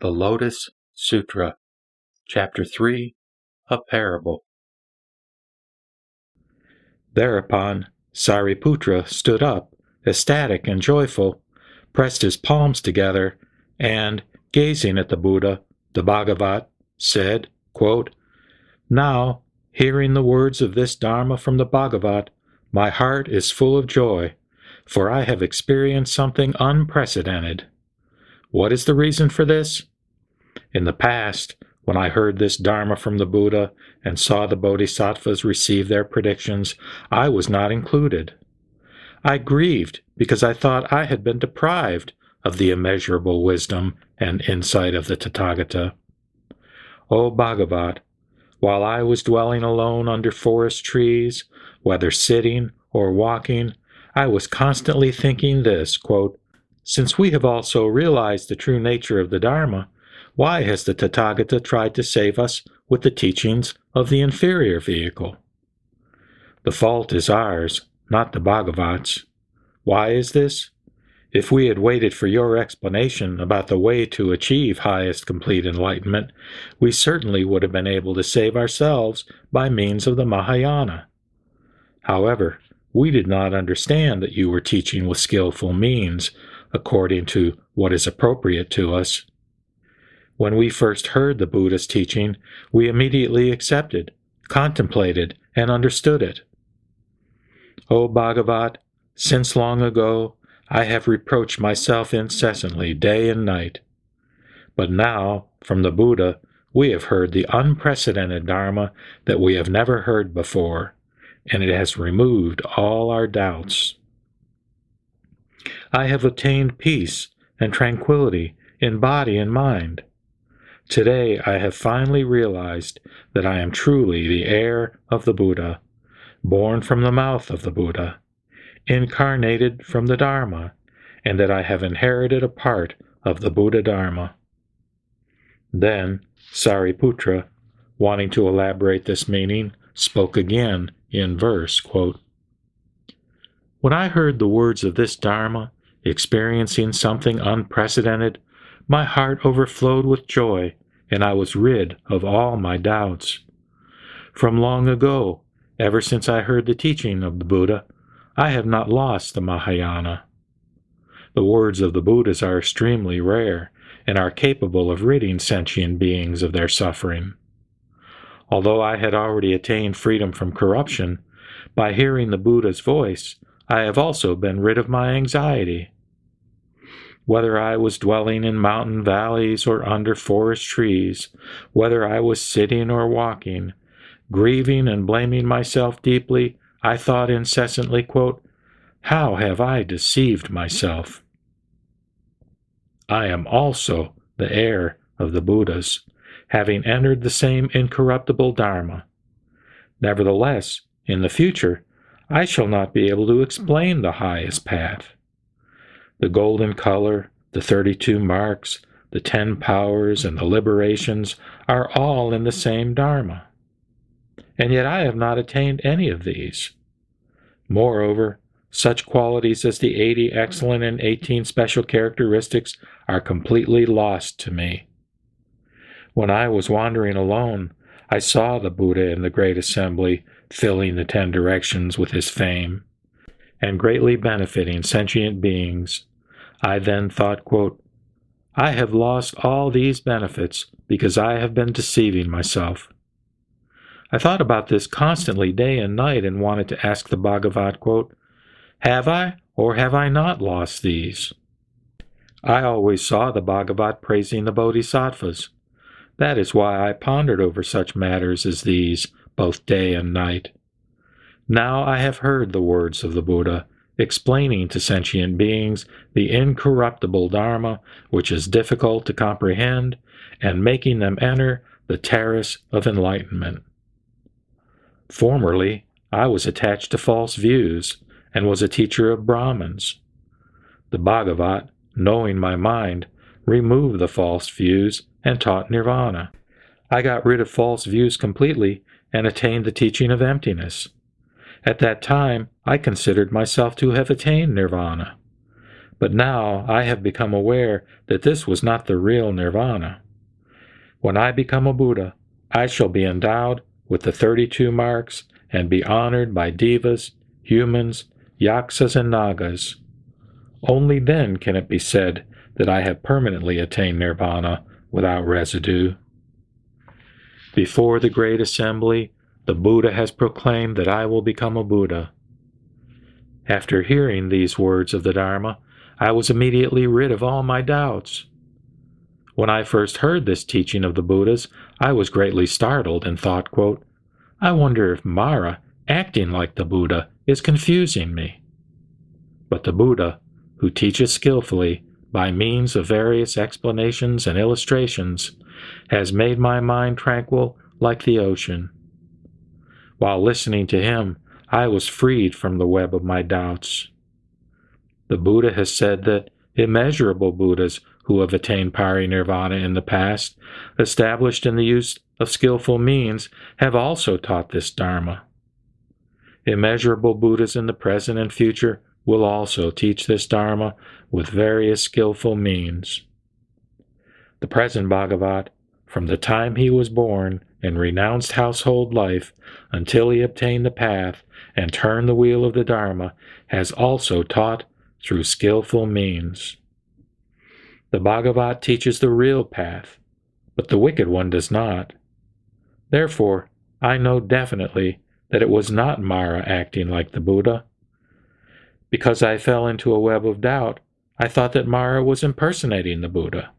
The Lotus Sutra, Chapter 3, A Parable. Thereupon Sariputra stood up, ecstatic and joyful, pressed his palms together, and, gazing at the Buddha, the Bhagavat, said, quote, "Now, hearing the words of this Dharma from the Bhagavat, my heart is full of joy, for I have experienced something unprecedented. What is the reason for this? In the past, when I heard this Dharma from the Buddha and saw the Bodhisattvas receive their predictions, I was not included. I grieved because I thought I had been deprived of the immeasurable wisdom and insight of the Tathagata. O Bhagavat, while I was dwelling alone under forest trees, whether sitting or walking, I was constantly thinking this, quote, since we have also realized the true nature of the Dharma, why has the Tathagata tried to save us with the teachings of the inferior vehicle? The fault is ours, not the Bhagavat's. Why is this? If we had waited for your explanation about the way to achieve highest complete enlightenment, we certainly would have been able to save ourselves by means of the Mahayana. However, we did not understand that you were teaching with skillful means, according to what is appropriate to us. When we first heard the Buddha's teaching, we immediately accepted, contemplated, and understood it. O Bhagavat, since long ago, I have reproached myself incessantly, day and night. But now, from the Buddha, we have heard the unprecedented Dharma that we have never heard before, and it has removed all our doubts. I have obtained peace and tranquility in body and mind. Today I have finally realized that I am truly the heir of the Buddha, born from the mouth of the Buddha, incarnated from the Dharma, and that I have inherited a part of the Buddha Dharma." Then Sariputra, wanting to elaborate this meaning, spoke again in verse, quote, "When I heard the words of this Dharma, experiencing something unprecedented, my heart overflowed with joy, and I was rid of all my doubts. From long ago, ever since I heard the teaching of the Buddha, I have not lost the Mahayana. The words of the Buddhas are extremely rare and are capable of ridding sentient beings of their suffering. Although I had already attained freedom from corruption, by hearing the Buddha's voice, I have also been rid of my anxiety. Whether I was dwelling in mountain valleys or under forest trees, whether I was sitting or walking, grieving and blaming myself deeply, I thought incessantly, quote, how have I deceived myself? I am also the heir of the Buddhas, having entered the same incorruptible Dharma. Nevertheless, in the future, I shall not be able to explain the highest path. The golden color, the 32 marks, the 10 powers, and the liberations are all in the same Dharma. And yet I have not attained any of these. Moreover, such qualities as the 80 excellent and 18 special characteristics are completely lost to me. When I was wandering alone, I saw the Buddha in the great assembly, filling the 10 directions with his fame, and greatly benefiting sentient beings. I then thought, quote, I have lost all these benefits because I have been deceiving myself. I thought about this constantly day and night and wanted to ask the Bhagavat, quote, have I or have I not lost these? I always saw the Bhagavat praising the Bodhisattvas. That is why I pondered over such matters as these, both day and night. Now I have heard the words of the Buddha, explaining to sentient beings the incorruptible Dharma, which is difficult to comprehend, and making them enter the terrace of enlightenment. Formerly, I was attached to false views, and was a teacher of Brahmins. The Bhagavat, knowing my mind, removed the false views and taught nirvana. I got rid of false views completely and attained the teaching of emptiness. At that time, I considered myself to have attained nirvana. But now I have become aware that this was not the real nirvana. When I become a Buddha, I shall be endowed with the 32 marks and be honored by devas, humans, yaksas, and nagas. Only then can it be said that I have permanently attained nirvana without residue. Before the great assembly, the Buddha has proclaimed that I will become a Buddha. After hearing these words of the Dharma, I was immediately rid of all my doubts. When I first heard this teaching of the Buddhas, I was greatly startled and thought, quote, I wonder if Mara, acting like the Buddha, is confusing me. But the Buddha, who teaches skillfully by means of various explanations and illustrations, has made my mind tranquil like the ocean. While listening to him, I was freed from the web of my doubts. The Buddha has said that immeasurable Buddhas who have attained parinirvana in the past, established in the use of skillful means, have also taught this Dharma. Immeasurable Buddhas in the present and future will also teach this Dharma with various skillful means. The present Bhagavat, from the time he was born and renounced household life until he obtained the path and turned the wheel of the Dharma, has also taught through skillful means. The Bhagavat teaches the real path, but the wicked one does not. Therefore, I know definitely that it was not Mara acting like the Buddha. Because I fell into a web of doubt, I thought that Mara was impersonating the Buddha.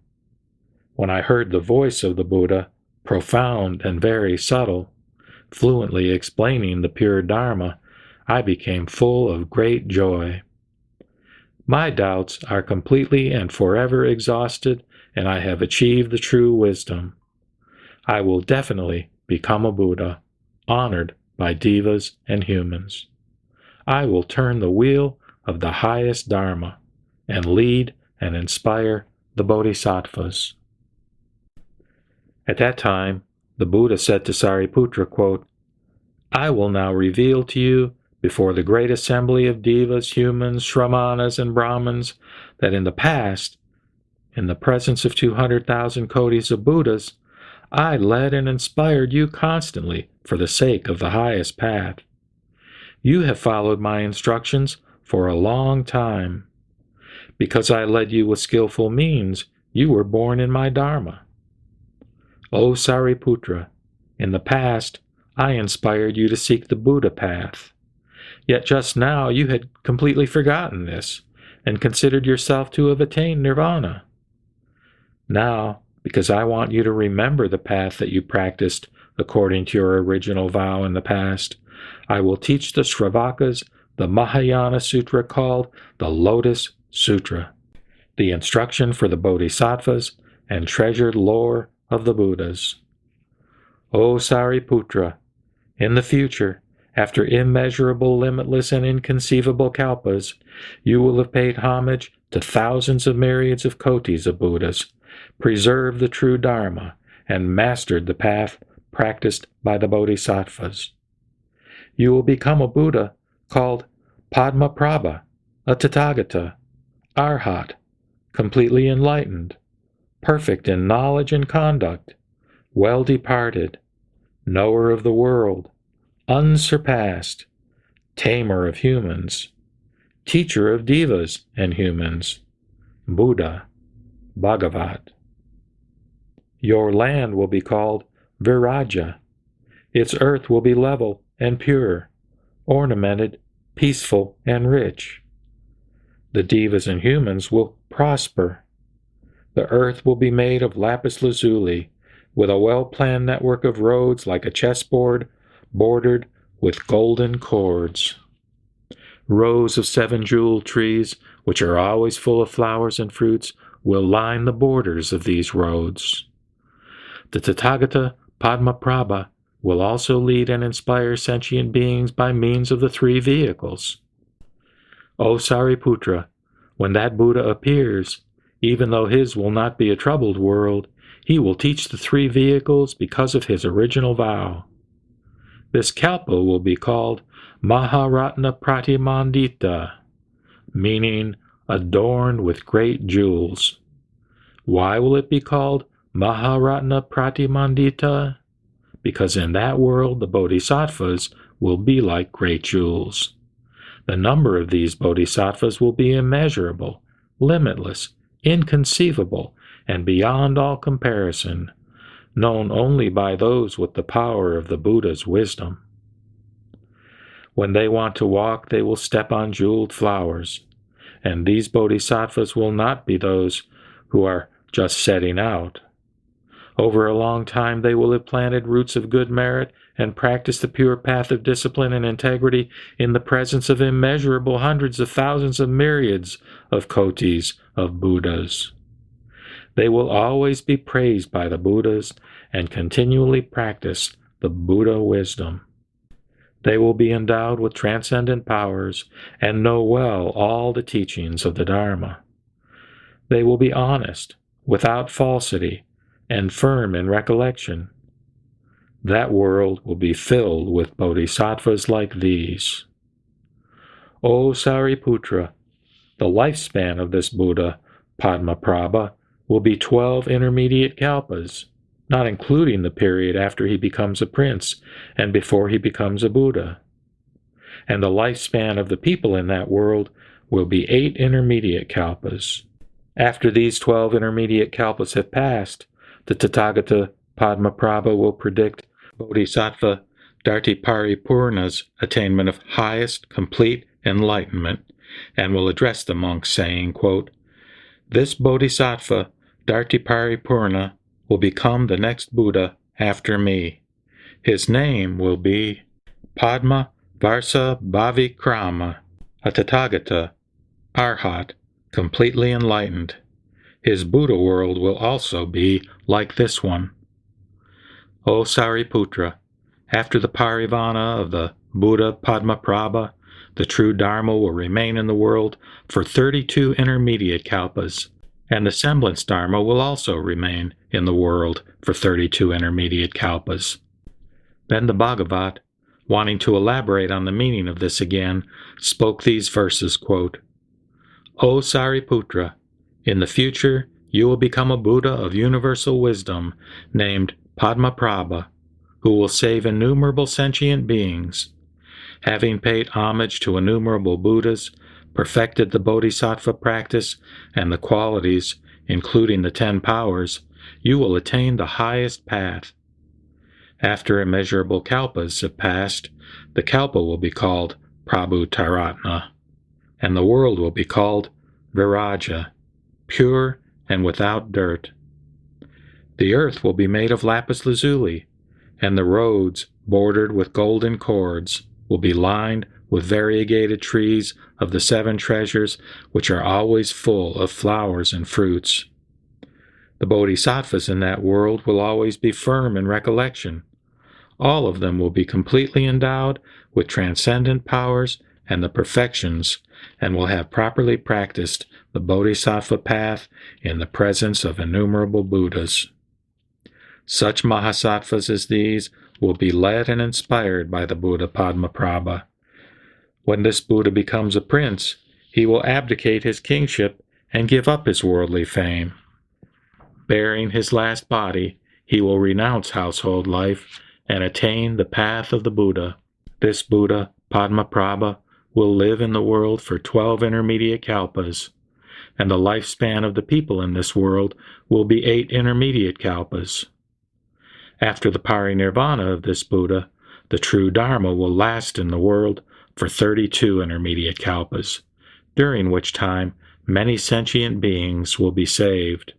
When I heard the voice of the Buddha, profound and very subtle, fluently explaining the pure Dharma, I became full of great joy. My doubts are completely and forever exhausted, and I have achieved the true wisdom. I will definitely become a Buddha, honored by devas and humans. I will turn the wheel of the highest Dharma and lead and inspire the Bodhisattvas. At that time, the Buddha said to Sariputra, quote, I will now reveal to you before the great assembly of devas, humans, shramanas, and brahmins, that in the past, in the presence of 200,000 kotis of Buddhas, I led and inspired you constantly for the sake of the highest path. You have followed my instructions for a long time. Because I led you with skillful means, you were born in my Dharma. O Sariputra, in the past, I inspired you to seek the Buddha path. Yet just now you had completely forgotten this, and considered yourself to have attained nirvana. Now, because I want you to remember the path that you practiced according to your original vow in the past, I will teach the Shravakas the Mahayana Sutra called the Lotus Sutra, the instruction for the Bodhisattvas and treasured lore of the Buddhas. O Sariputra, in the future, after immeasurable, limitless, and inconceivable kalpas, you will have paid homage to thousands of myriads of kotis of Buddhas, preserved the true Dharma, and mastered the path practiced by the Bodhisattvas. You will become a Buddha called Padmaprabha, a Tathagata, Arhat, completely enlightened, perfect in knowledge and conduct, well departed, knower of the world, unsurpassed, tamer of humans, teacher of devas and humans, Buddha, Bhagavat. Your land will be called Viraja. Its earth will be level and pure, ornamented, peaceful, and rich. The devas and humans will prosper. The earth will be made of lapis lazuli, with a well-planned network of roads like a chessboard, bordered with golden cords. Rows of 7 jewel trees, which are always full of flowers and fruits, will line the borders of these roads. The Tathagata Padmaprabha will also lead and inspire sentient beings by means of the 3 vehicles. O Sariputra, when that Buddha appears, even though his will not be a troubled world, he will teach the 3 vehicles because of his original vow. This kalpa will be called Maharatna Pratimandita, meaning adorned with great jewels. Why will it be called Maharatna Pratimandita? Because in that world the bodhisattvas will be like great jewels. The number of these bodhisattvas will be immeasurable, limitless, inconceivable, and beyond all comparison, known only by those with the power of the Buddha's wisdom. When they want to walk, they will step on jeweled flowers, and these bodhisattvas will not be those who are just setting out. Over a long time they will have planted roots of good merit and practiced the pure path of discipline and integrity in the presence of immeasurable hundreds of thousands of myriads of kotis of Buddhas. They will always be praised by the Buddhas and continually practice the Buddha wisdom. They will be endowed with transcendent powers and know well all the teachings of the Dharma. They will be honest, without falsity, and firm in recollection. That world will be filled with bodhisattvas like these. O Sariputra, the lifespan of this Buddha, Padmaprabha, will be 12 intermediate kalpas, not including the period after he becomes a prince and before he becomes a Buddha. And the lifespan of the people in that world will be 8 intermediate kalpas. After these 12 intermediate kalpas have passed, the Tathagata Padmaprabha will predict Bodhisattva Dhartiparipurna's attainment of highest complete enlightenment, and will address the monks saying, quote, "This Bodhisattva Dhartiparipurna will become the next Buddha after me. His name will be Padma Varsa Bhavikrama, a Tathagata, Arhat, completely enlightened. His Buddha world will also be like this one." O Sariputra, after the parivana of the Buddha Padmaprabha, the true Dharma will remain in the world for 32 intermediate kalpas, and the semblance Dharma will also remain in the world for 32 intermediate kalpas. Then the Bhagavat, wanting to elaborate on the meaning of this again, spoke these verses, quote, "O Sariputra, in the future you will become a Buddha of universal wisdom named Padmaprabha, who will save innumerable sentient beings. Having paid homage to innumerable Buddhas, perfected the bodhisattva practice and the qualities, including the 10 powers, you will attain the highest path. After immeasurable kalpas have passed, the kalpa will be called Prabhutaratna, and the world will be called Viraja, pure and without dirt. The earth will be made of lapis lazuli, and the roads, bordered with golden cords, will be lined with variegated trees of the 7 treasures, which are always full of flowers and fruits. The bodhisattvas in that world will always be firm in recollection. All of them will be completely endowed with transcendent powers and the perfections, and will have properly practiced the bodhisattva path in the presence of innumerable Buddhas. Such mahasattvas as these will be led and inspired by the Buddha Padmaprabha. When this Buddha becomes a prince, he will abdicate his kingship and give up his worldly fame. Bearing his last body, he will renounce household life and attain the path of the Buddha. This Buddha, Padmaprabha, will live in the world for 12 intermediate kalpas, and the lifespan of the people in this world will be 8 intermediate kalpas. After the parinirvana of this Buddha, the true Dharma will last in the world for 32 intermediate kalpas, during which time many sentient beings will be saved.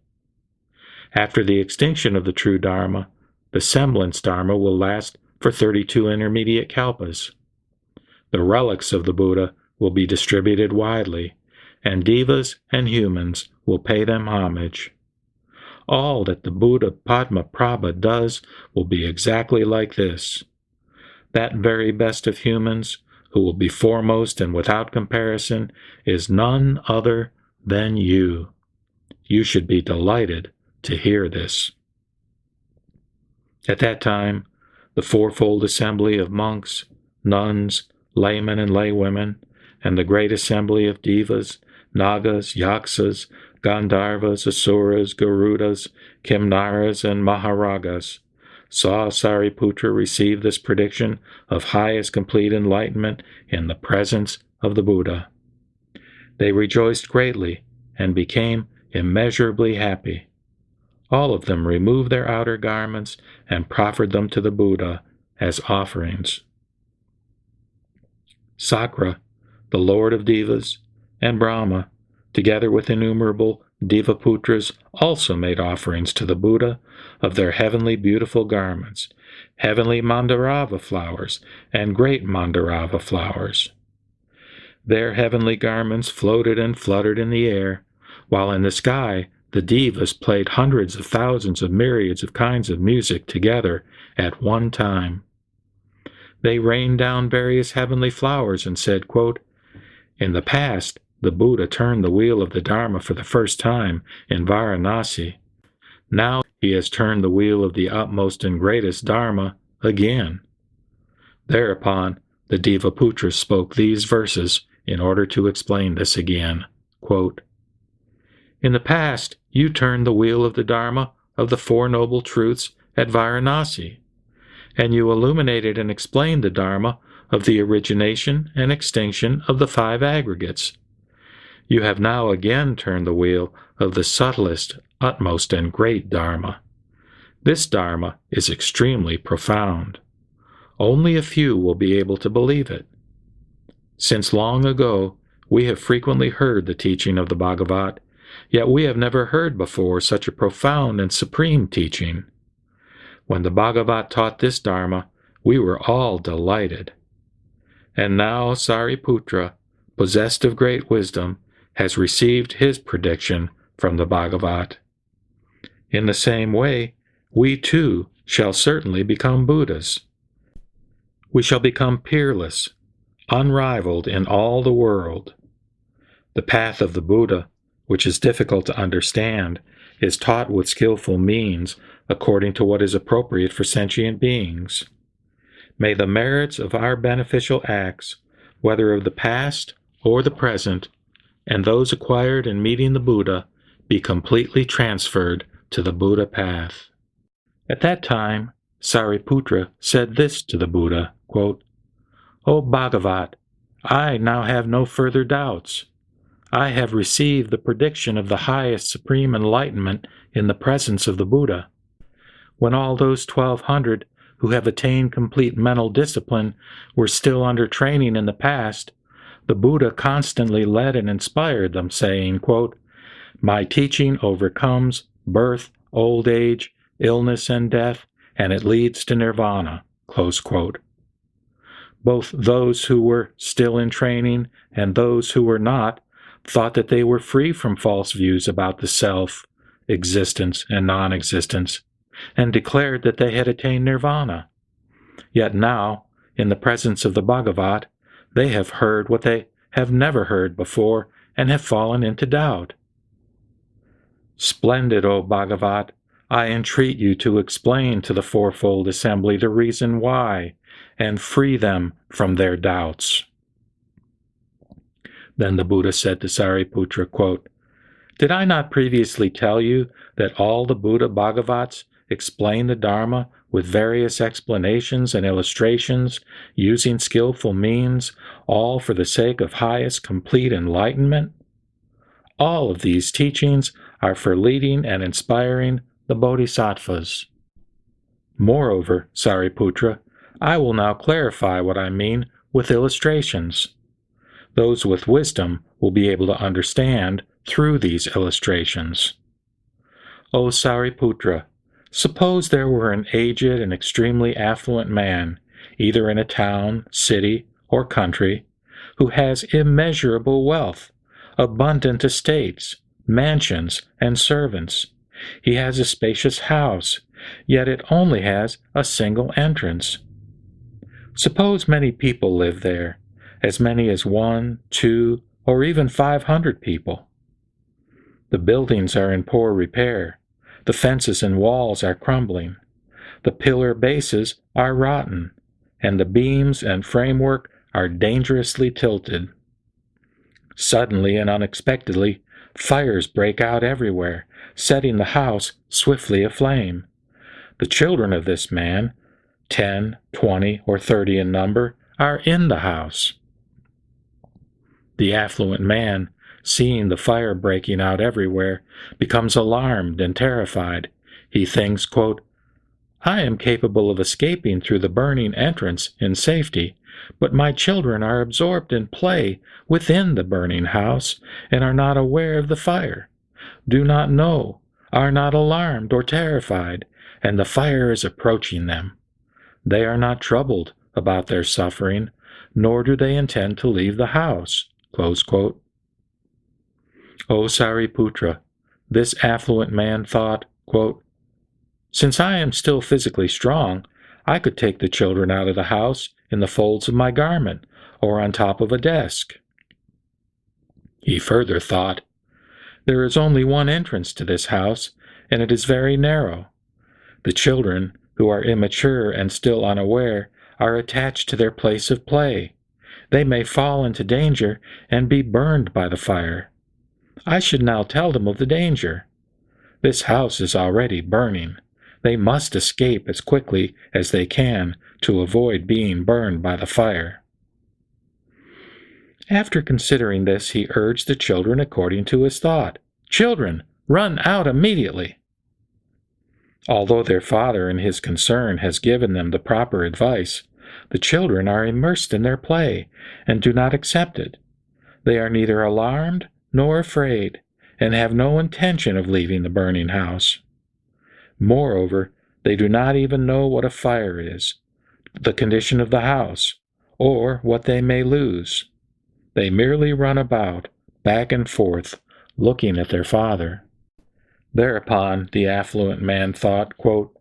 After the extinction of the true Dharma, the semblance Dharma will last for 32 intermediate kalpas. The relics of the Buddha will be distributed widely, and devas and humans will pay them homage. All that the Buddha Padmaprabha does will be exactly like this. That very best of humans, who will be foremost and without comparison, is none other than you. You should be delighted to hear this." At that time, the fourfold assembly of monks, nuns, laymen and laywomen, and the great assembly of devas, Nagas, Yaksas, Gandharvas, Asuras, Garudas, Kimnaras, and Maharagas, saw Sariputra receive this prediction of highest complete enlightenment in the presence of the Buddha. They rejoiced greatly and became immeasurably happy. All of them removed their outer garments and proffered them to the Buddha as offerings. Sakra, the Lord of Devas, and Brahma, together with innumerable Devaputras, also made offerings to the Buddha of their heavenly beautiful garments, heavenly Mandarava flowers, and great Mandarava flowers. Their heavenly garments floated and fluttered in the air, while in the sky the Devas played hundreds of thousands of myriads of kinds of music together at one time. They rained down various heavenly flowers and said, quote, "In the past, the Buddha turned the wheel of the Dharma for the first time in Varanasi. Now he has turned the wheel of the utmost and greatest Dharma again." Thereupon, the Devaputras spoke these verses in order to explain this again. Quote, "In the past, you turned the wheel of the Dharma of the Four Noble Truths at Varanasi, and you illuminated and explained the Dharma of the origination and extinction of the five aggregates. You have now again turned the wheel of the subtlest, utmost, and great Dharma. This Dharma is extremely profound. Only a few will be able to believe it. Since long ago, we have frequently heard the teaching of the Bhagavat, yet we have never heard before such a profound and supreme teaching. When the Bhagavat taught this Dharma, we were all delighted. And now Sariputra, possessed of great wisdom, has received his prediction from the Bhagavat. In the same way, we too shall certainly become Buddhas. We shall become peerless, unrivaled in all the world. The path of the Buddha, which is difficult to understand, is taught with skillful means according to what is appropriate for sentient beings. May the merits of our beneficial acts, whether of the past or the present, and those acquired in meeting the Buddha, be completely transferred to the Buddha path." At that time, Sariputra said this to the Buddha, quote, "O Bhagavat, I now have no further doubts. I have received the prediction of the highest supreme enlightenment in the presence of the Buddha. When all those 1,200 who have attained complete mental discipline were still under training in the past, the Buddha constantly led and inspired them, saying, quote, 'My teaching overcomes birth, old age, illness, and death, and it leads to nirvana.' Close quote. Both those who were still in training and those who were not thought that they were free from false views about the self, existence, and non-existence, and declared that they had attained nirvana. Yet now, in the presence of the Bhagavat, they have heard what they have never heard before and have fallen into doubt. Splendid, O Bhagavat, I entreat you to explain to the fourfold assembly the reason why, and free them from their doubts." Then the Buddha said to Sariputra, quote, "Did I not previously tell you that all the Buddha Bhagavats explain the Dharma with various explanations and illustrations, using skillful means, all for the sake of highest complete enlightenment? All of these teachings are for leading and inspiring the Bodhisattvas. Moreover, Sariputra, I will now clarify what I mean with illustrations. Those with wisdom will be able to understand through these illustrations. O Sariputra, suppose there were an aged and extremely affluent man, either in a town, city, or country, who has immeasurable wealth, abundant estates, mansions, and servants. He has a spacious house, yet it only has a single entrance. Suppose many people live there, as many as 1, 2, or even 500 people. The buildings are in poor repair. The fences and walls are crumbling. The pillar bases are rotten, and the beams and framework are dangerously tilted. Suddenly and unexpectedly, fires break out everywhere, setting the house swiftly aflame. The children of this man, 10, 20, or 30 in number, are in the house. The affluent man, seeing the fire breaking out everywhere, becomes alarmed and terrified. He thinks, quote, I am capable of escaping through the burning entrance in safety, but my children are absorbed in play within the burning house and are not aware of the fire, do not know, are not alarmed or terrified, and the fire is approaching them. They are not troubled about their suffering, nor do they intend to leave the house. Close quote. O Sariputra, this affluent man thought, quote, Since I am still physically strong, I could take the children out of the house in the folds of my garment or on top of a desk. He further thought, There is only one entrance to this house, and it is very narrow. The children, who are immature and still unaware, are attached to their place of play. They may fall into danger and be burned by the fire. I should now tell them of the danger. This house is already burning. They must escape as quickly as they can to avoid being burned by the fire. After considering this, he urged the children according to his thought. Children, run out immediately! Although their father in his concern has given them the proper advice, the children are immersed in their play and do not accept it. They are neither alarmed nor afraid, and have no intention of leaving the burning house. Moreover, they do not even know what a fire is, the condition of the house, or what they may lose. They merely run about, back and forth, looking at their father. Thereupon the affluent man thought, quote,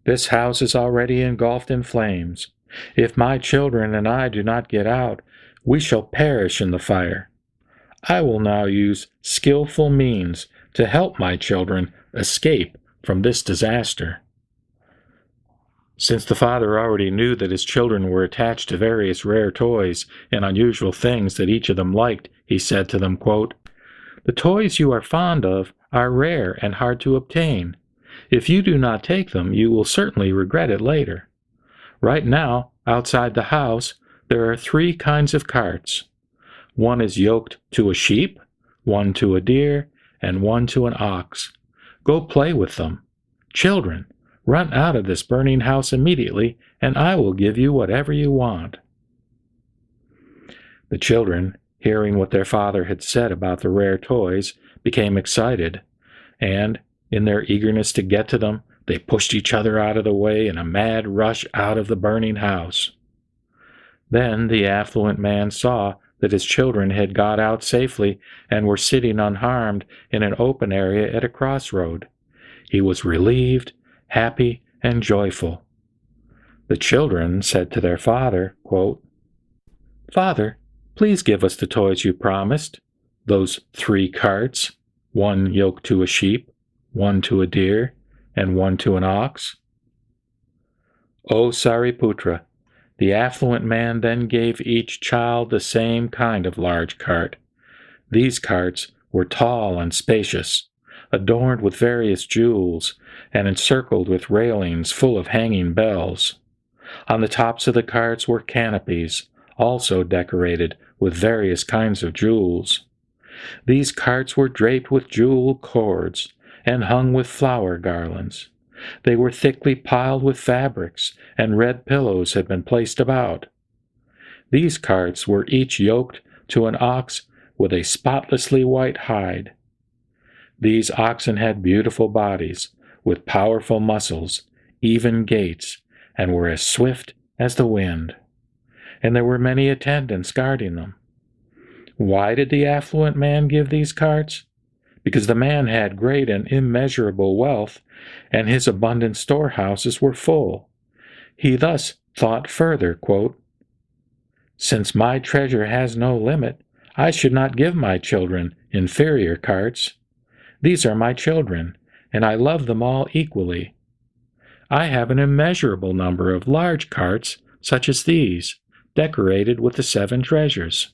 This house is already engulfed in flames. If my children and I do not get out, we shall perish in the fire. I will now use skillful means to help my children escape from this disaster. Since the father already knew that his children were attached to various rare toys and unusual things that each of them liked, he said to them, quote, The toys you are fond of are rare and hard to obtain. If you do not take them, you will certainly regret it later. Right now, outside the house, there are 3 kinds of carts. One is yoked to a sheep, one to a deer, and one to an ox. Go play with them. Children, run out of this burning house immediately, and I will give you whatever you want. The children, hearing what their father had said about the rare toys, became excited, and, in their eagerness to get to them, they pushed each other out of the way in a mad rush out of the burning house. Then the affluent man saw that his children had got out safely and were sitting unharmed in an open area at a crossroad. He was relieved, happy, and joyful. The children said to their father, quote, Father, please give us the toys you promised, those 3 carts, one yoked to a sheep, one to a deer, and one to an ox. O Sariputra, the affluent man then gave each child the same kind of large cart. These carts were tall and spacious, adorned with various jewels, and encircled with railings full of hanging bells. On the tops of the carts were canopies, also decorated with various kinds of jewels. These carts were draped with jeweled cords and hung with flower garlands. They were thickly piled with fabrics, and red pillows had been placed about. These carts were each yoked to an ox with a spotlessly white hide. These oxen had beautiful bodies, with powerful muscles, even gaits, and were as swift as the wind. And there were many attendants guarding them. Why did the affluent man give these carts? Because the man had great and immeasurable wealth, and his abundant storehouses were full. He thus thought further, quote, Since my treasure has no limit, I should not give my children inferior carts. These are my children, and I love them all equally. I have an immeasurable number of large carts, such as these, decorated with the 7 treasures.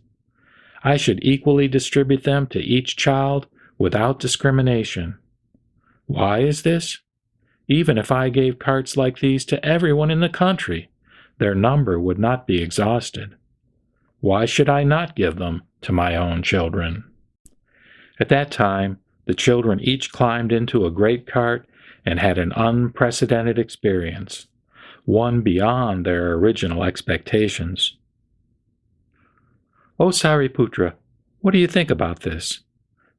I should equally distribute them to each child without discrimination. Why is this? Even if I gave carts like these to everyone in the country, their number would not be exhausted. Why should I not give them to my own children? At that time, the children each climbed into a great cart and had an unprecedented experience, one beyond their original expectations. O Sariputra, what do you think about this?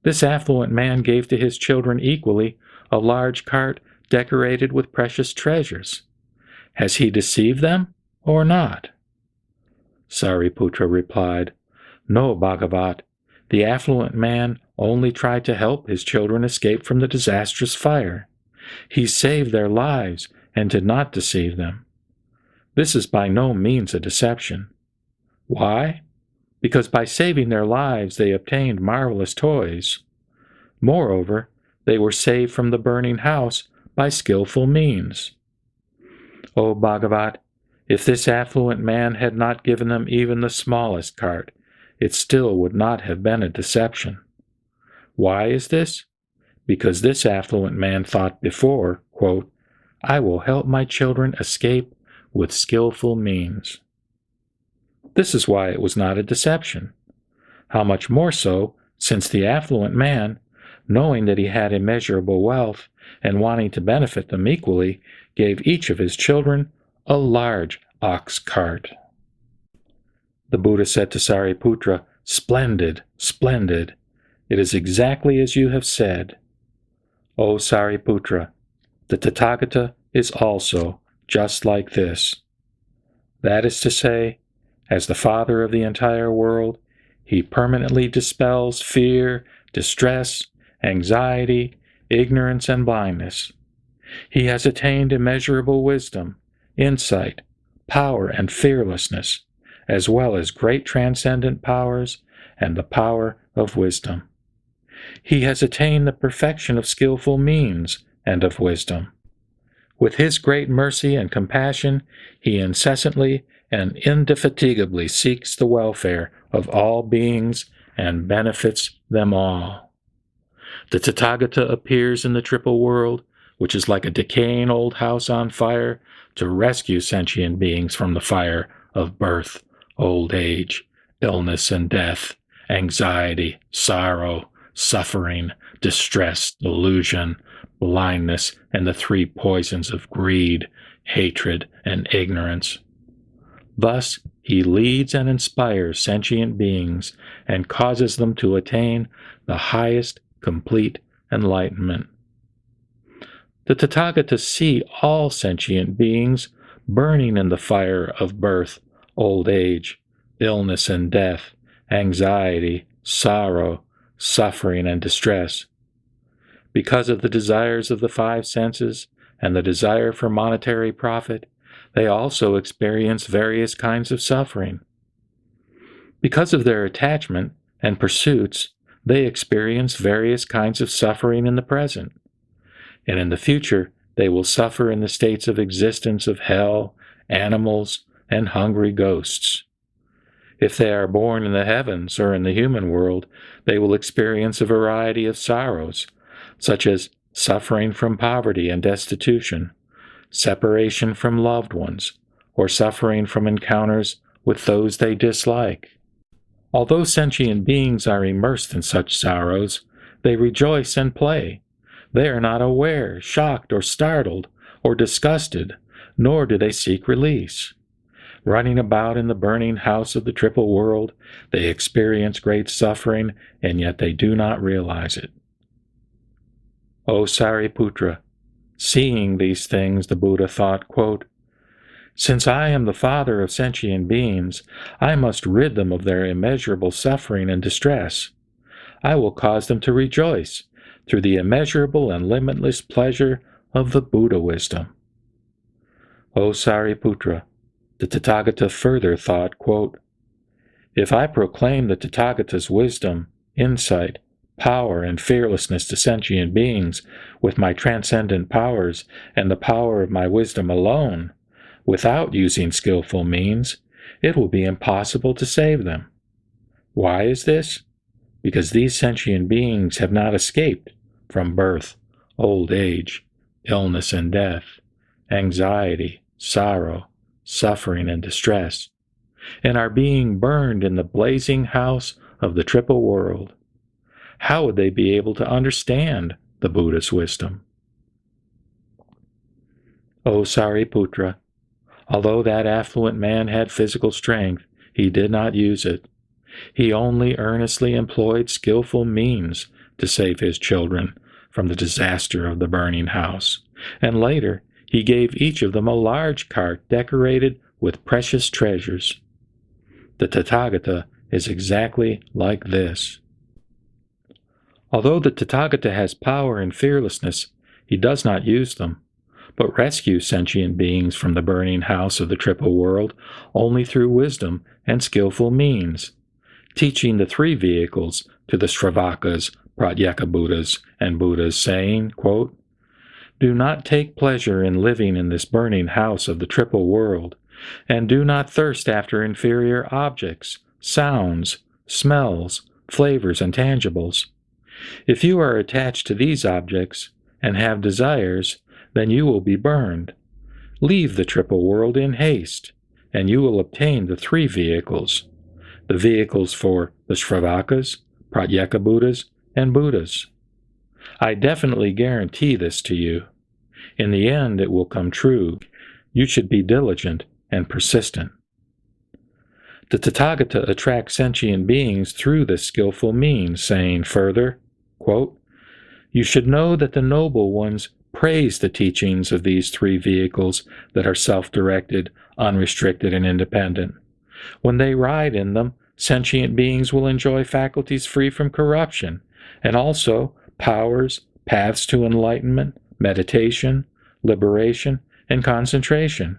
This affluent man gave to his children equally a large cart decorated with precious treasures. Has he deceived them or not? Sariputra replied, No, Bhagavat, the affluent man only tried to help his children escape from the disastrous fire. He saved their lives and did not deceive them. This is by no means a deception. Why? Because by saving their lives they obtained marvelous toys. Moreover, they were saved from the burning house by skillful means. O Bhagavat, if this affluent man had not given them even the smallest cart, it still would not have been a deception. Why is this? Because this affluent man thought before, quote, I will help my children escape with skillful means. This is why it was not a deception. How much more so, since the affluent man, knowing that he had immeasurable wealth and wanting to benefit them equally, gave each of his children a large ox cart. The Buddha said to Sariputra, Splendid, splendid. It is exactly as you have said. O Sariputra, the Tathagata is also just like this. That is to say, as the Father of the entire world, he permanently dispels fear, distress, anxiety, ignorance, and blindness. He has attained immeasurable wisdom, insight, power, and fearlessness, as well as great transcendent powers and the power of wisdom. He has attained the perfection of skillful means and of wisdom. With his great mercy and compassion, he incessantly and indefatigably seeks the welfare of all beings and benefits them all. The Tathagata appears in the triple world, which is like a decaying old house on fire, to rescue sentient beings from the fire of birth, old age, illness and death, anxiety, sorrow, suffering, distress, delusion, blindness, and the three poisons of greed, hatred, and ignorance. Thus, he leads and inspires sentient beings and causes them to attain the highest complete enlightenment. The Tathagata see all sentient beings burning in the fire of birth, old age, illness and death, anxiety, sorrow, suffering, and distress. Because of the desires of the five senses and the desire for monetary profit, they also experience various kinds of suffering. Because of their attachment and pursuits, they experience various kinds of suffering in the present, and in the future they will suffer in the states of existence of hell, animals, and hungry ghosts. If they are born in the heavens or in the human world, they will experience a variety of sorrows, such as suffering from poverty and destitution, separation from loved ones, or suffering from encounters with those they dislike. Although sentient beings are immersed in such sorrows, they rejoice and play. They are not aware, shocked, or startled, or disgusted, nor do they seek release. Running about in the burning house of the triple world, they experience great suffering, and yet they do not realize it. O Sariputra, seeing these things, the Buddha thought, quote, Since I am the father of sentient beings, I must rid them of their immeasurable suffering and distress. I will cause them to rejoice through the immeasurable and limitless pleasure of the Buddha wisdom. O Sariputra, the Tathagata further thought, quote, If I proclaim the Tathagata's wisdom, insight, power, and fearlessness to sentient beings with my transcendent powers and the power of my wisdom alone, without using skillful means, it will be impossible to save them. Why is this? Because these sentient beings have not escaped from birth, old age, illness and death, anxiety, sorrow, suffering and distress, and are being burned in the blazing house of the triple world. How would they be able to understand the Buddha's wisdom? O Sariputra, although that affluent man had physical strength, he did not use it. He only earnestly employed skillful means to save his children from the disaster of the burning house, and later he gave each of them a large cart decorated with precious treasures. The Tathagata is exactly like this. Although the Tathagata has power and fearlessness, he does not use them, but rescues sentient beings from the burning house of the triple world only through wisdom and skillful means, teaching the three vehicles to the Sravakas, Pratyeka Buddhas, and Buddhas, saying, quote, "Do not take pleasure in living in this burning house of the triple world, and do not thirst after inferior objects, sounds, smells, flavors, and tangibles. If you are attached to these objects and have desires, then you will be burned. Leave the triple world in haste, and you will obtain the three vehicles, the vehicles for the Sravakas, Pratyeka Buddhas, and Buddhas. I definitely guarantee this to you. In the end, it will come true. You should be diligent and persistent." The Tathagata attracts sentient beings through this skillful means, saying further, quote, "You should know that the noble ones praise the teachings of these three vehicles that are self-directed, unrestricted, and independent. When they ride in them, sentient beings will enjoy faculties free from corruption, and also powers, paths to enlightenment, meditation, liberation, and concentration,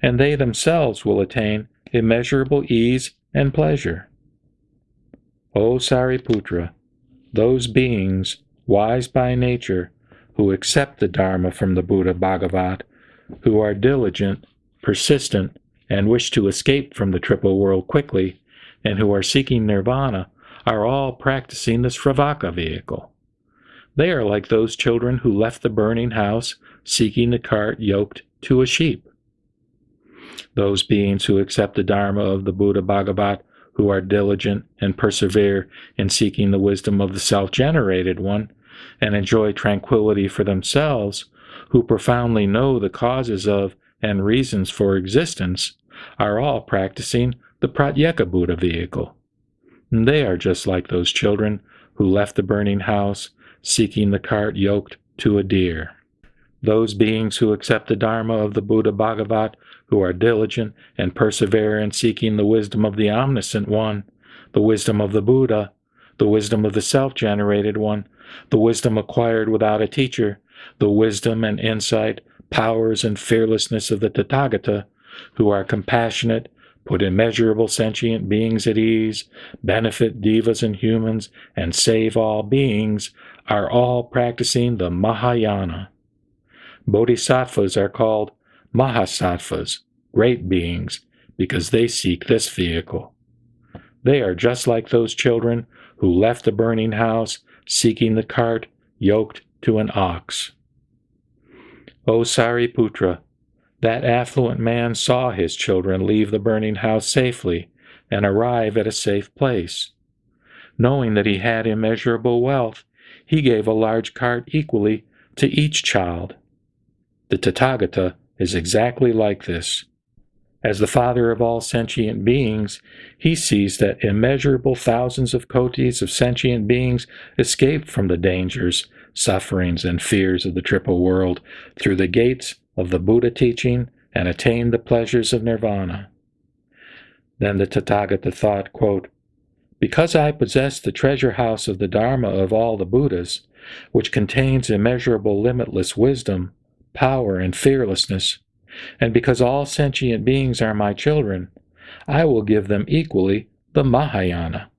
and they themselves will attain immeasurable ease and pleasure. O Sariputra, those beings, wise by nature, who accept the Dharma from the Buddha Bhagavat, who are diligent, persistent, and wish to escape from the triple world quickly, and who are seeking nirvana, are all practicing the Sravaka vehicle. They are like those children who left the burning house, seeking the cart yoked to a sheep. Those beings who accept the Dharma of the Buddha Bhagavat, who are diligent and persevere in seeking the wisdom of the self-generated one, and enjoy tranquility for themselves, who profoundly know the causes of and reasons for existence, are all practicing the Pratyeka Buddha vehicle. And they are just like those children who left the burning house, seeking the cart yoked to a deer. Those beings who accept the Dharma of the Buddha Bhagavat, who are diligent and persevere in seeking the wisdom of the Omniscient One, the wisdom of the Buddha, the wisdom of the self-generated one, the wisdom acquired without a teacher, the wisdom and insight, powers and fearlessness of the Tathagata, who are compassionate, put immeasurable sentient beings at ease, benefit devas and humans, and save all beings, are all practicing the Mahayana. Bodhisattvas are called Mahasattvas, great beings, because they seek this vehicle. They are just like those children who left the burning house, seeking the cart yoked to an ox. O Sariputra, that affluent man saw his children leave the burning house safely and arrive at a safe place. Knowing that he had immeasurable wealth, he gave a large cart equally to each child. The Tathagata is exactly like this. As the father of all sentient beings, he sees that immeasurable thousands of kotis of sentient beings escape from the dangers, sufferings, and fears of the triple world through the gates of the Buddha teaching and attain the pleasures of nirvana. Then the Tathagata thought, quote, "Because I possess the treasure house of the Dharma of all the Buddhas, which contains immeasurable limitless wisdom, power, and fearlessness, and because all sentient beings are my children, I will give them equally the Mahayana.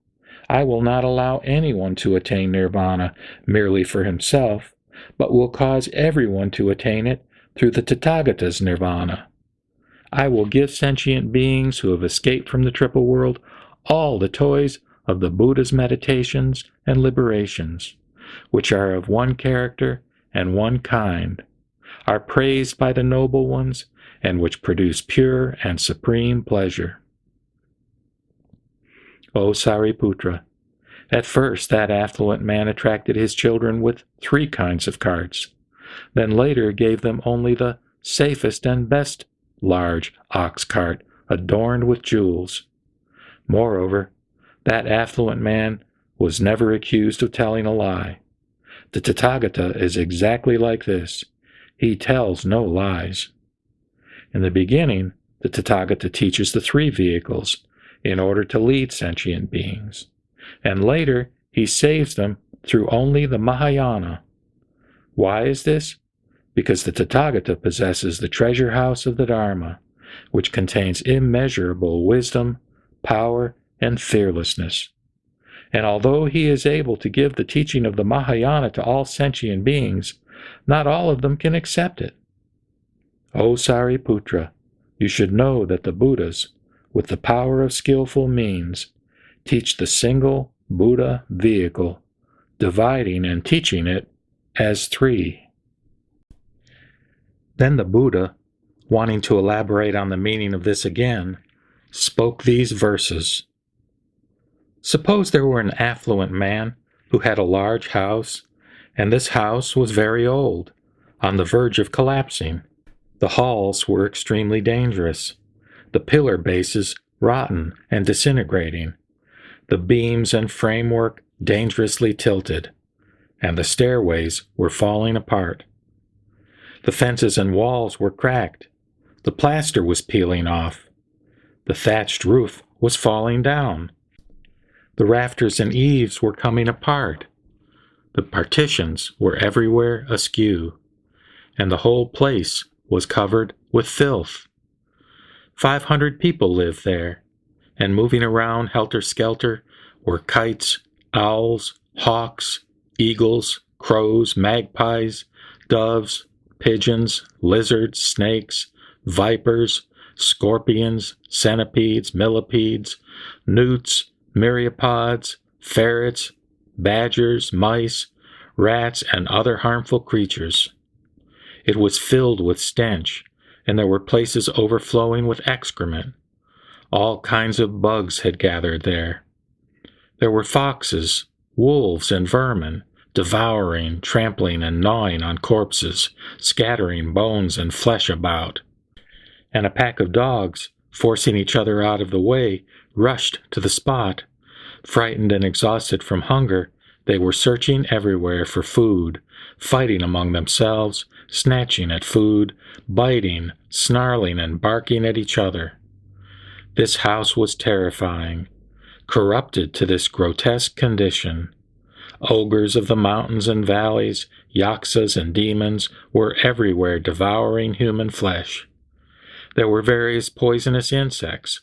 I will not allow anyone to attain nirvana merely for himself, but will cause everyone to attain it through the Tathagata's nirvana. I will give sentient beings who have escaped from the triple world all the toys of the Buddha's meditations and liberations, which are of one character and one kind, are praised by the noble ones, and which produce pure and supreme pleasure. O Sariputra, at first that affluent man attracted his children with 3 kinds of carts, then later gave them only the safest and best large ox cart adorned with jewels. Moreover, that affluent man was never accused of telling a lie. The Tathagata is exactly like this. He tells no lies. In the beginning, the Tathagata teaches the 3 vehicles in order to lead sentient beings, and later he saves them through only the Mahayana. Why is this? Because the Tathagata possesses the treasure house of the Dharma, which contains immeasurable wisdom, power, and fearlessness. And although he is able to give the teaching of the Mahayana to all sentient beings, not all of them can accept it. O Sariputra, you should know that the Buddhas, with the power of skillful means, teach the single Buddha vehicle, dividing and teaching it as 3. Then the Buddha, wanting to elaborate on the meaning of this again, spoke these verses. Suppose there were an affluent man who had a large house, and this house was very old, on the verge of collapsing. The halls were extremely dangerous, the pillar bases rotten and disintegrating, the beams and framework dangerously tilted, and the stairways were falling apart. The fences and walls were cracked, the plaster was peeling off, the thatched roof was falling down, the rafters and eaves were coming apart, the partitions were everywhere askew, and the whole place was covered with filth. 500 people lived there, and moving around helter-skelter were kites, owls, hawks, eagles, crows, magpies, doves, pigeons, lizards, snakes, vipers, scorpions, centipedes, millipedes, newts, myriapods, ferrets, badgers, mice, rats, and other harmful creatures. It was filled with stench, and there were places overflowing with excrement. All kinds of bugs had gathered there. There were foxes, wolves, and vermin, devouring, trampling, and gnawing on corpses, scattering bones and flesh about. And a pack of dogs, forcing each other out of the way, rushed to the spot. Frightened and exhausted from hunger, they were searching everywhere for food, fighting among themselves, snatching at food, biting, snarling, and barking at each other. This house was terrifying, corrupted to this grotesque condition. Ogres of the mountains and valleys, yaksas and demons were everywhere devouring human flesh. There were various poisonous insects,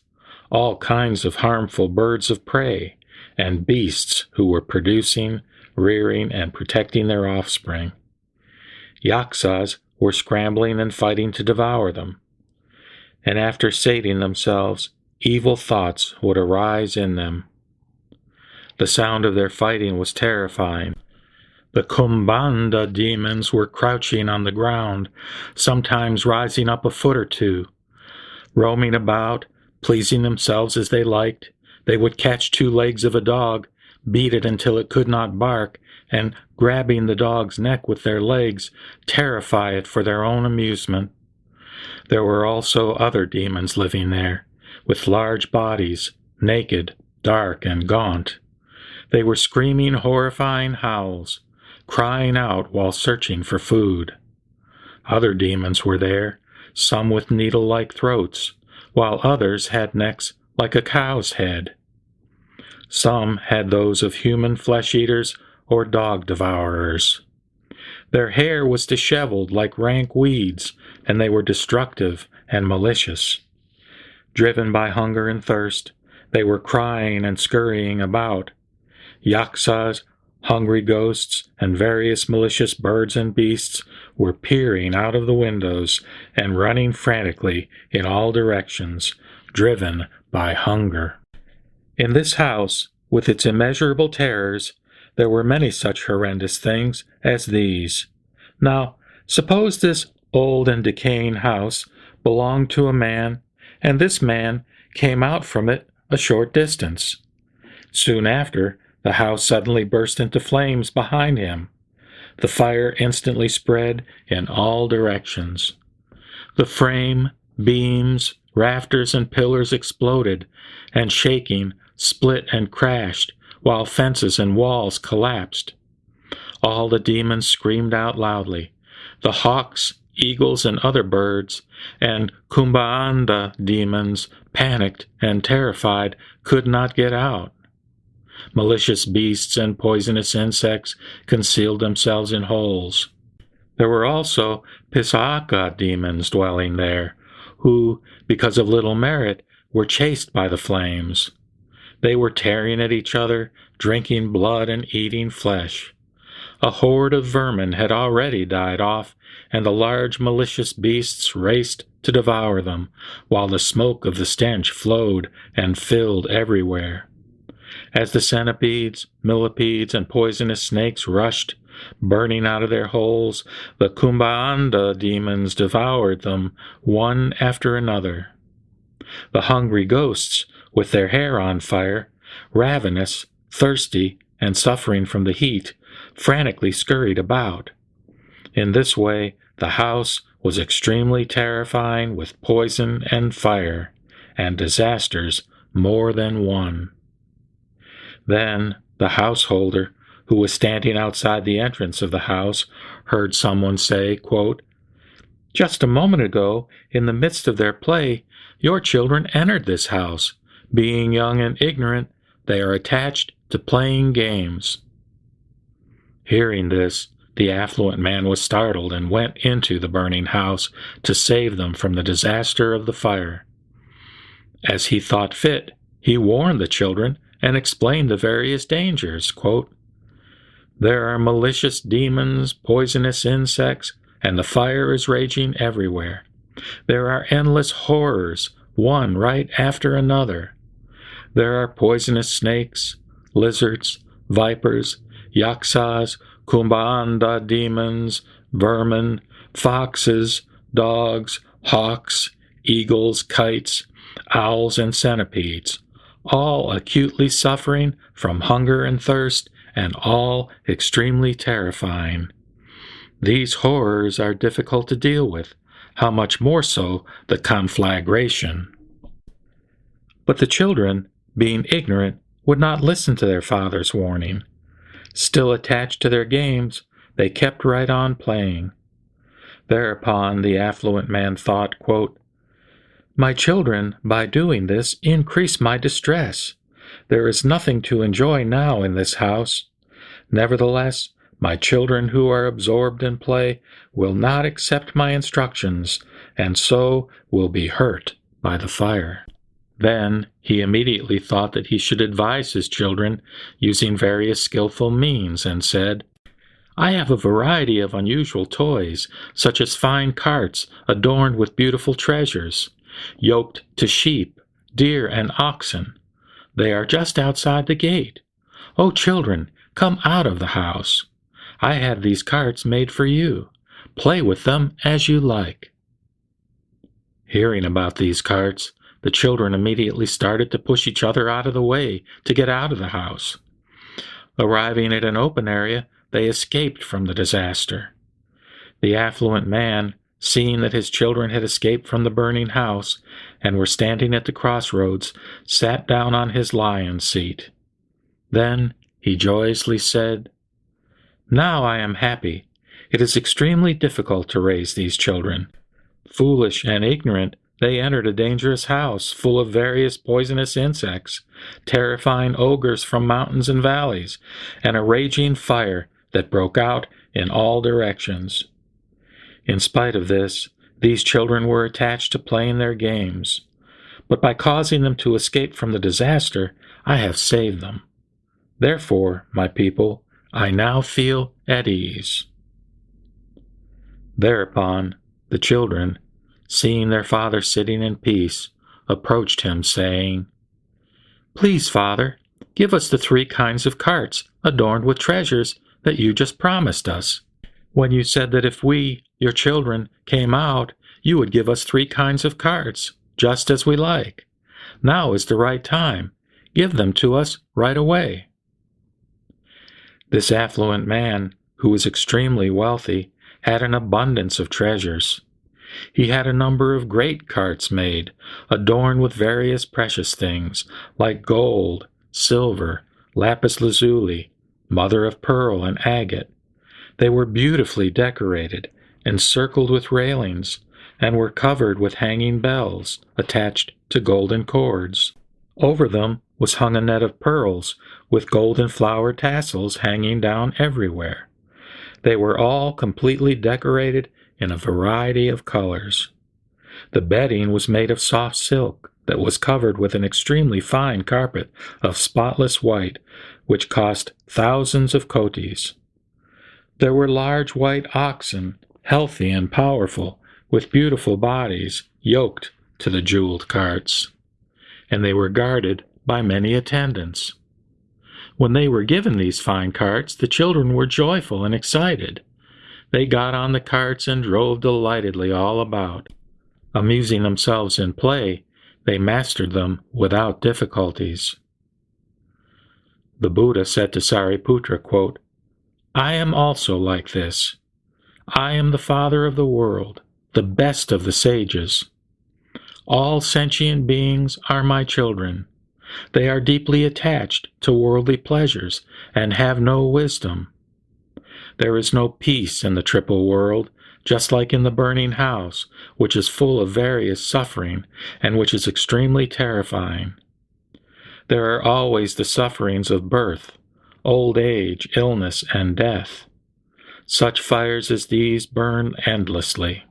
all kinds of harmful birds of prey, and beasts who were producing, rearing, and protecting their offspring. Yaksas were scrambling and fighting to devour them. And after sating themselves, evil thoughts would arise in them. The sound of their fighting was terrifying. The Kumbhanda demons were crouching on the ground, sometimes rising up a foot or 2. Roaming about, pleasing themselves as they liked, they would catch 2 legs of a dog, beat it until it could not bark, and, grabbing the dog's neck with their legs, terrify it for their own amusement. There were also other demons living there, with large bodies, naked, dark, and gaunt. They were screaming horrifying howls, crying out while searching for food. Other demons were there, some with needle-like throats, while others had necks like a cow's head. Some had those of human flesh-eaters or dog devourers. Their hair was disheveled like rank weeds, and they were destructive and malicious. Driven by hunger and thirst, they were crying and scurrying about. Yaksas, hungry ghosts, and various malicious birds and beasts were peering out of the windows and running frantically in all directions, driven by hunger. In this house, With its immeasurable terrors, there were many such horrendous things as these. Now, suppose this old and decaying house belonged to a man, and this man came out from it a short distance. Soon after, the house suddenly burst into flames behind him. The fire instantly spread in all directions. The frame, beams, rafters, and pillars exploded, and shaking, split and crashed, while fences and walls collapsed. All the demons screamed out loudly. The hawks, eagles, and other birds, and Kumbhaanda demons, panicked and terrified, could not get out. Malicious beasts and poisonous insects concealed themselves in holes. There were also Pisaka demons dwelling there, who, because of little merit, were chased by the flames. They were tearing at each other, drinking blood and eating flesh. A horde of vermin had already died off, and the large malicious beasts raced to devour them, while the smoke of the stench flowed and filled everywhere. As the centipedes, millipedes, and poisonous snakes rushed, burning out of their holes, the Kumbhaanda demons devoured them, one after another. The hungry ghosts, with their hair on fire, ravenous, thirsty, and suffering from the heat, frantically scurried about. In this way, the house was extremely terrifying with poison and fire, and disasters more than one. Then the householder, who was standing outside the entrance of the house, heard someone say, quote, "Just a moment ago, in the midst of their play, your children entered this house. Being young and ignorant, they are attached to playing games." Hearing this, the affluent man was startled and went into the burning house to save them from the disaster of the fire. As he thought fit, he warned the children and explained the various dangers. Quote, "There are malicious demons, poisonous insects, and the fire is raging everywhere. There are endless horrors, one right after another. There are poisonous snakes, lizards, vipers, yaksas, Kumbhaanda demons, vermin, foxes, dogs, hawks, eagles, kites, owls, and centipedes, all acutely suffering from hunger and thirst, and all extremely terrifying. These horrors are difficult to deal with, how much more so the conflagration." But the children, being ignorant, would not listen to their father's warning. Still attached to their games, they kept right on playing. Thereupon the affluent man thought, quote, "My children, by doing this, increase my distress. There is nothing to enjoy now in this house. Nevertheless, my children who are absorbed in play will not accept my instructions, and so will be hurt by the fire." Then he immediately thought that he should advise his children using various skillful means, and said, "I have a variety of unusual toys, such as fine carts adorned with beautiful treasures, yoked to sheep, deer, and oxen. They are just outside the gate. O children, come out of the house. I have these carts made for you. Play with them as you like." Hearing about these carts, the children immediately started to push each other out of the way to get out of the house. Arriving at an open area, they escaped from the disaster. The affluent man, seeing that his children had escaped from the burning house and were standing at the crossroads, sat down on his lion's seat. Then he joyously said, "Now I am happy. It is extremely difficult to raise these children. Foolish and ignorant, they entered a dangerous house full of various poisonous insects, terrifying ogres from mountains and valleys, and a raging fire that broke out in all directions. In spite of this, these children were attached to playing their games. But by causing them to escape from the disaster, I have saved them. Therefore, my people, I now feel at ease." Thereupon, the children, seeing their father sitting in peace, approached him, saying, "Please, Father, Give us the 3 kinds of carts adorned with treasures that you just promised us. When you said that if we, your children, came out, you would give us 3 kinds of carts, just as we like. Now is the right time. Give them to us right away." This affluent man, who was extremely wealthy, had an abundance of treasures. He had a number of great carts made, adorned with various precious things, like gold, silver, lapis lazuli, mother of pearl, and agate. They were beautifully decorated, encircled with railings, and were covered with hanging bells attached to golden cords. Over them was hung a net of pearls, with golden flower tassels hanging down everywhere. They were all completely decorated in a variety of colors. The bedding was made of soft silk that was covered with an extremely fine carpet of spotless white, which cost thousands of kotis. There were large white oxen, healthy and powerful, with beautiful bodies, yoked to the jeweled carts, and they were guarded by many attendants. When they were given these fine carts, the children were joyful and excited. They got on the carts and drove delightedly all about. Amusing themselves in play, they mastered them without difficulties. The Buddha said to Sariputra, quote, "I am also like this. I am the Father of the world, the best of the sages. All sentient beings are my children. They are deeply attached to worldly pleasures and have no wisdom. There is no peace in the triple world, just like in the burning house, which is full of various suffering and which is extremely terrifying. There are always the sufferings of birth, old age, illness, and death. Such fires as these burn endlessly.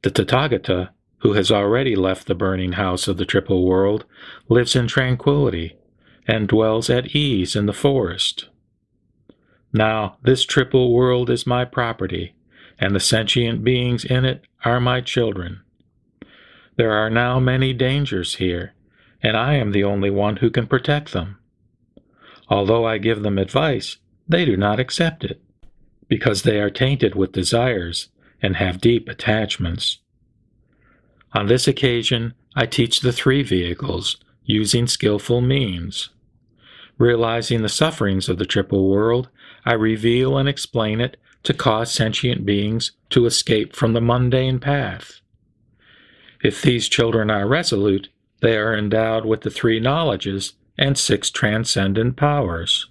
The Tathagata, who has already left the burning house of the triple world, lives in tranquility and dwells at ease in the forest. Now this triple world is my property, and the sentient beings in it are my children. There are now many dangers here, and I am the only one who can protect them. Although I give them advice, they do not accept it, because they are tainted with desires and have deep attachments. On this occasion, I teach the 3 vehicles, using skillful means. Realizing the sufferings of the triple world, I reveal and explain it to cause sentient beings to escape from the mundane path. If these children are resolute, they are endowed with the 3 knowledges and 6 transcendent powers.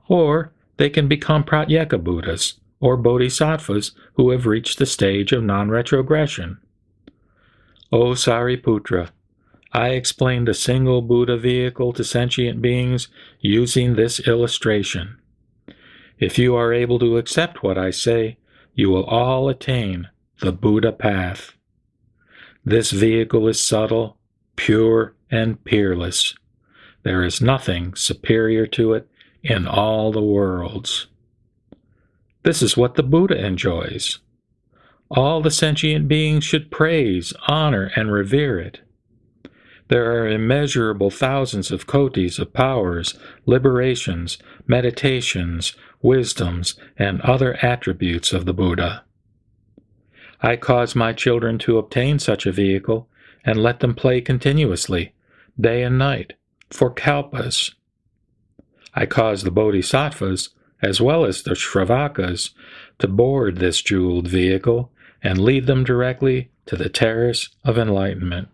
Or they can become Pratyeka Buddhas, or Bodhisattvas who have reached the stage of non-retrogression. O Sariputra, I explained the single Buddha vehicle to sentient beings using this illustration. If you are able to accept what I say, you will all attain the Buddha path. This vehicle is subtle, pure, and peerless. There is nothing superior to it in all the worlds. This is what the Buddha enjoys. All the sentient beings should praise, honor, and revere it. There are immeasurable thousands of kotis of powers, liberations, meditations, wisdoms, and other attributes of the Buddha. I cause my children to obtain such a vehicle and let them play continuously, day and night, for kalpas. I cause the bodhisattvas, as well as the shravakas, to board this jeweled vehicle and lead them directly to the terrace of enlightenment.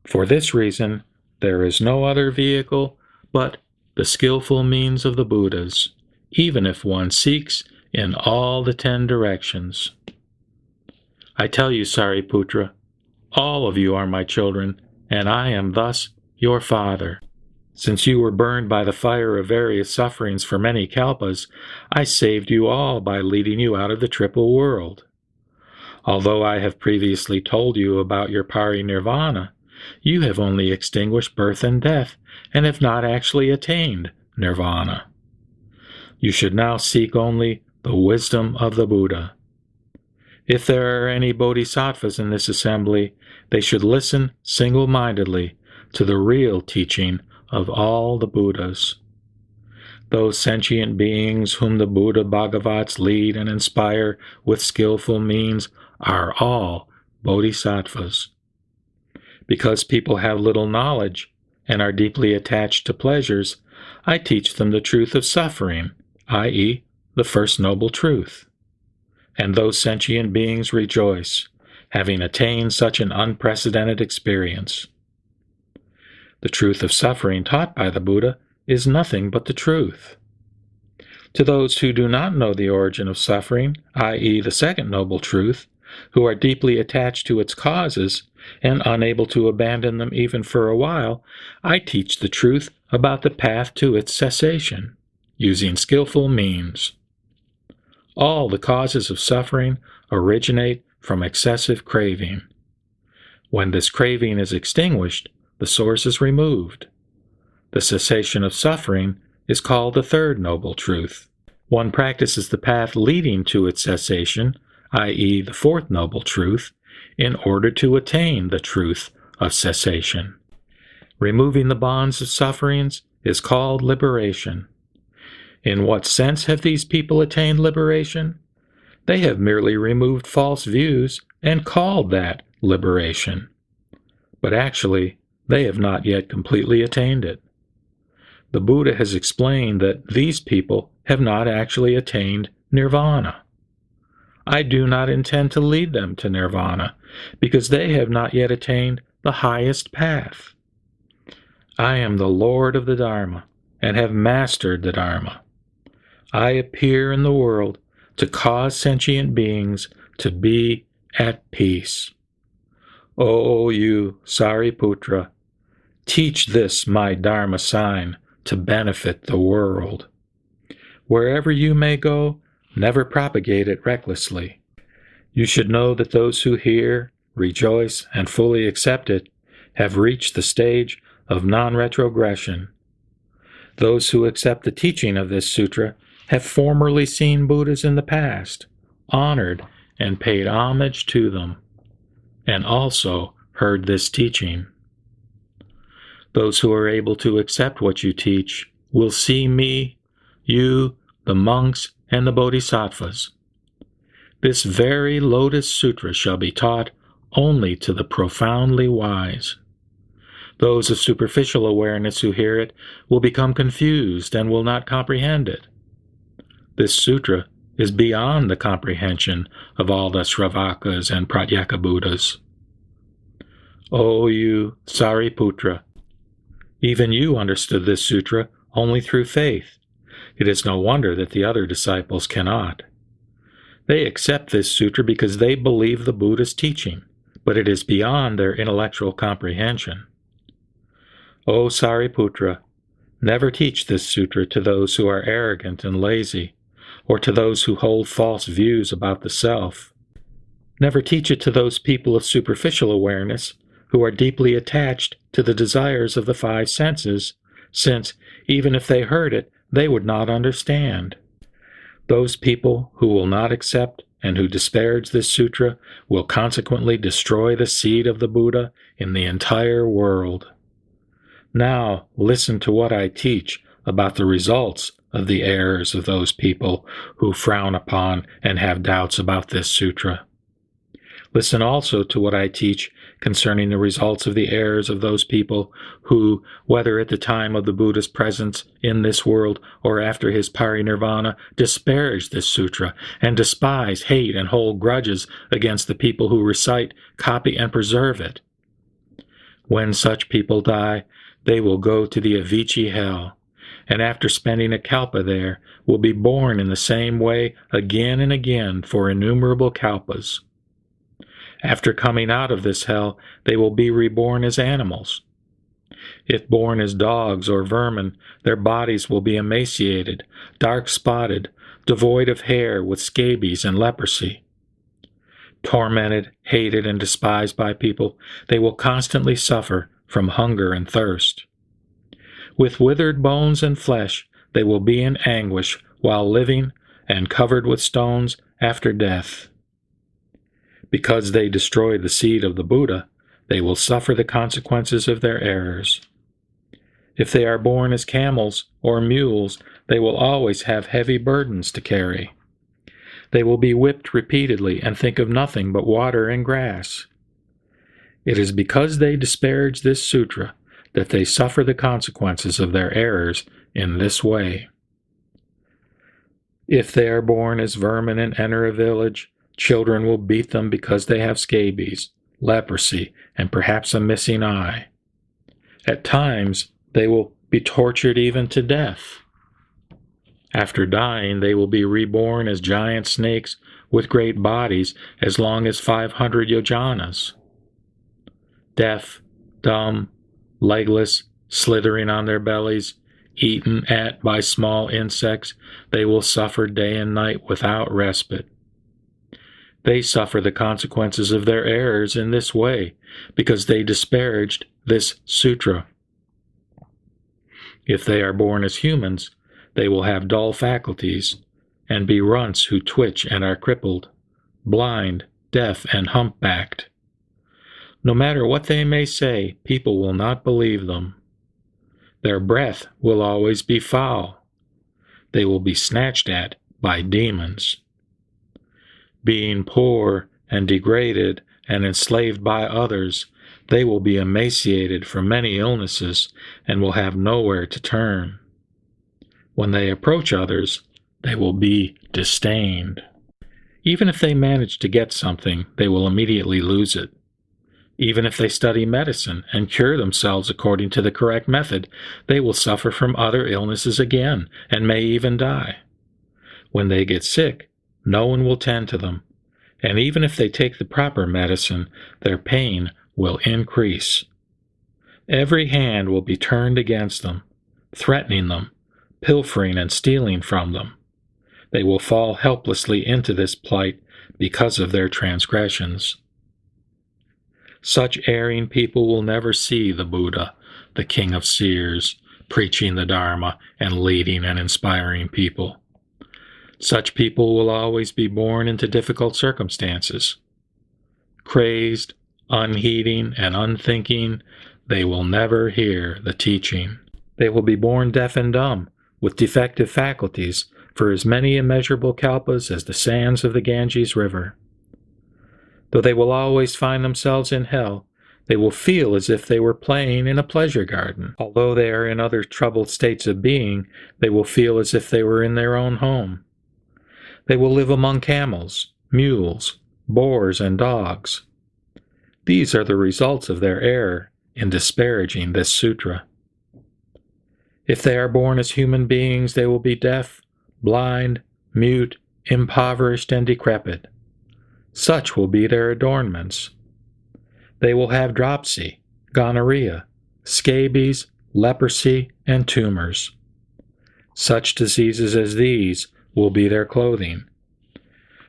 For this reason, there is no other vehicle but the skillful means of the Buddhas, even if one seeks in all the 10 directions. I tell you, Sariputra, all of you are my children, and I am thus your father. Since you were burned by the fire of various sufferings for many kalpas, I saved you all by leading you out of the triple world. Although I have previously told you about your parinirvana, you have only extinguished birth and death, and have not actually attained nirvana. You should now seek only the wisdom of the Buddha. If there are any bodhisattvas in this assembly, they should listen single-mindedly to the real teaching of all the Buddhas. Those sentient beings whom the Buddha Bhagavats lead and inspire with skillful means are all bodhisattvas. Because people have little knowledge and are deeply attached to pleasures, I teach them the truth of suffering, i.e., the First Noble Truth. And those sentient beings rejoice, having attained such an unprecedented experience. The truth of suffering taught by the Buddha is nothing but the truth. To those who do not know the origin of suffering, i.e., the Second Noble Truth, who are deeply attached to its causes and unable to abandon them even for a while, I teach the truth about the path to its cessation, using skillful means. All the causes of suffering originate from excessive craving. When this craving is extinguished, the source is removed. The cessation of suffering is called the Third Noble Truth. One practices the path leading to its cessation, i.e., the Fourth Noble Truth, in order to attain the truth of cessation. Removing the bonds of sufferings is called liberation. In what sense have these people attained liberation? They have merely removed false views and called that liberation. But actually, they have not yet completely attained it. The Buddha has explained that these people have not actually attained nirvana. I do not intend to lead them to nirvana, because they have not yet attained the highest path. I am the Lord of the Dharma, and have mastered the Dharma. I appear in the world to cause sentient beings to be at peace. O you, Sariputra, teach this my Dharma sign to benefit the world. Wherever you may go, never propagate it recklessly. You should know that those who hear, rejoice, and fully accept it have reached the stage of non-retrogression. Those who accept the teaching of this sutra have formerly seen Buddhas in the past, honored and paid homage to them, and also heard this teaching. Those who are able to accept what you teach will see me, you, the monks, and the bodhisattvas. This very Lotus Sutra shall be taught only to the profoundly wise. Those of superficial awareness who hear it will become confused and will not comprehend it. This sutra is beyond the comprehension of all the Sravakas and Pratyeka Buddhas. O you, Sariputra, even you understood this sutra only through faith. It is no wonder that the other disciples cannot. They accept this sutra because they believe the Buddha's teaching, but it is beyond their intellectual comprehension. O Sariputra, never teach this sutra to those who are arrogant and lazy, or to those who hold false views about the self. Never teach it to those people of superficial awareness who are deeply attached to the desires of the five senses, since, even if they heard it, they would not understand. Those people who will not accept and who disparage this sutra will consequently destroy the seed of the Buddha in the entire world. Now listen to what I teach about the results of the errors of those people who frown upon and have doubts about this sutra. Listen also to what I teach concerning the results of the errors of those people who, whether at the time of the Buddha's presence in this world or after his parinirvana, disparage this sutra and despise, hate, and hold grudges against the people who recite, copy, and preserve it. When such people die, they will go to the Avicii hell, and after spending a kalpa there, will be born in the same way again and again for innumerable kalpas. After coming out of this hell, they will be reborn as animals. If born as dogs or vermin, their bodies will be emaciated, dark-spotted, devoid of hair, with scabies and leprosy. Tormented, hated, and despised by people, they will constantly suffer from hunger and thirst. With withered bones and flesh, they will be in anguish while living and covered with stones after death. Because they destroy the seed of the Buddha, they will suffer the consequences of their errors. If they are born as camels or mules, they will always have heavy burdens to carry. They will be whipped repeatedly and think of nothing but water and grass. It is because they disparage this sutra that they suffer the consequences of their errors in this way. If they are born as vermin and enter a village, children will beat them because they have scabies, leprosy, and perhaps a missing eye. At times, they will be tortured even to death. After dying, they will be reborn as giant snakes with great bodies as long as 500 yojanas. Deaf, dumb, legless, slithering on their bellies, eaten at by small insects, they will suffer day and night without respite. They suffer the consequences of their errors in this way because they disparaged this sutra. If they are born as humans, they will have dull faculties and be runts who twitch and are crippled, blind, deaf, and humpbacked. No matter what they may say, people will not believe them. Their breath will always be foul. They will be snatched at by demons. Being poor and degraded and enslaved by others, they will be emaciated from many illnesses and will have nowhere to turn. When they approach others, they will be disdained. Even if they manage to get something, they will immediately lose it. Even if they study medicine and cure themselves according to the correct method, they will suffer from other illnesses again and may even die. When they get sick, no one will tend to them, and even if they take the proper medicine, their pain will increase. Every hand will be turned against them, threatening them, pilfering and stealing from them. They will fall helplessly into this plight because of their transgressions. Such erring people will never see the Buddha, the King of Seers, preaching the Dharma and leading and inspiring people. Such people will always be born into difficult circumstances. Crazed, unheeding, and unthinking, they will never hear the teaching. They will be born deaf and dumb, with defective faculties, for as many immeasurable kalpas as the sands of the Ganges River. Though they will always find themselves in hell, they will feel as if they were playing in a pleasure garden. Although they are in other troubled states of being, they will feel as if they were in their own home. They will live among camels, mules, boars, and dogs. These are the results of their error in disparaging this sutra. If they are born as human beings, they will be deaf, blind, mute, impoverished, and decrepit. Such will be their adornments. They will have dropsy, gonorrhea, scabies, leprosy, and tumors. Such diseases as these will be their clothing.